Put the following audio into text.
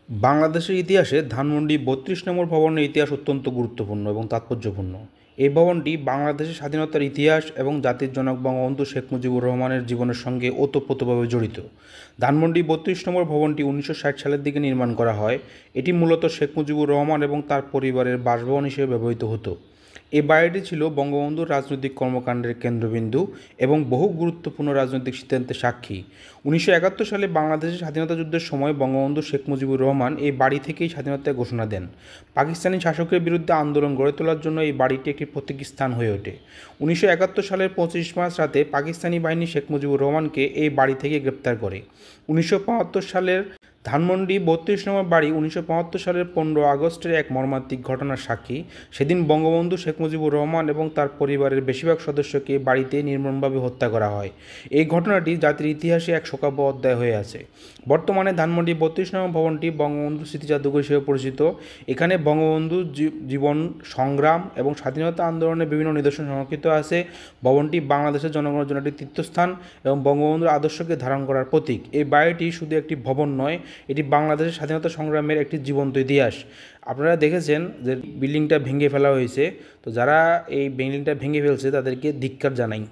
বাংলাদেশের ইতিহাসে ধানমন্ডি ৩২ নম্বর ভবনের ইতিহাস অত্যন্ত গুরুত্বপূর্ণ এবং তাৎপর্যপূর্ণ। এই ভবনটি বাংলাদেশের স্বাধীনতার ইতিহাস এবং জাতির জনক বঙ্গবন্ধু শেখ মুজিবুর রহমানের জীবনের সঙ্গে ওতপ্রোতভাবে জড়িত। ধানমন্ডি ৩২ নম্বর ভবনটি ১৯৬০ সালের দিকে নির্মাণ করা হয়। এটি মূলত শেখ মুজিবুর রহমান এবং তার পরিবারের বাসভবন হিসেবে ব্যবহৃত হতো। এই বাড়িটি ছিল বঙ্গবন্ধুর রাজনৈতিক কর্মকাণ্ডের কেন্দ্রবিন্দু এবং বহু গুরুত্বপূর্ণ রাজনৈতিক সিদ্ধান্তের সাক্ষী। ১৯৭১ সালে বাংলাদেশের স্বাধীনতা যুদ্ধের সময় বঙ্গবন্ধু শেখ মুজিবুর রহমান এই বাড়ি থেকেই স্বাধীনতার ঘোষণা দেন। পাকিস্তানি শাসকের বিরুদ্ধে আন্দোলন গড়ে তোলার জন্য এই বাড়িটি একটি প্রতীকী স্থান হয়ে ওঠে। ১৯৭১ সালের ২৫ মার্চ রাতে পাকিস্তানি বাহিনী শেখ মুজিবুর রহমানকে এই বাড়ি থেকে গ্রেপ্তার করে। ১৯৭৫ সালের ধানমন্ডি ৩২ নম্বর বাড়ি ১৯৭৫ সালের ১৫ আগস্টের এক মর্মান্তিক ঘটনার সাক্ষী। সেদিন বঙ্গবন্ধু শেখ মুজিবুর রহমান এবং তার পরিবারের বেশিরভাগ সদস্যকে বাড়িতে নির্মমভাবে হত্যা করা হয়। এই ঘটনাটি জাতির ইতিহাসে এক শোকাবহ অধ্যায় হয়ে আছে। বর্তমানে ধানমন্ডি ৩২ নম্বর ভবনটি বঙ্গবন্ধু স্মৃতি জাদুঘর হিসেবে পরিচিত। এখানে বঙ্গবন্ধুর জীবন সংগ্রাম এবং স্বাধীনতা আন্দোলনের বিভিন্ন নিদর্শন সংরক্ষিত আছে। ভবনটি বাংলাদেশের জনগণের জন্য একটি তীর্থস্থান এবং বঙ্গবন্ধুর আদর্শকে ধারণ করার প্রতীক। এই বাড়িটি শুধু একটি ভবন নয়, এটি বাংলাদেশের স্বাধীনতা সংগ্রামের একটি জীবন্ত ইতিহাস। আপনারা দেখেছেন যে বিল্ডিংটা ভেঙে ফেলা হয়েছে, তো যারা এই বিল্ডিংটা ভেঙে ফেলছে তাদেরকে ধিক্কার জানাই।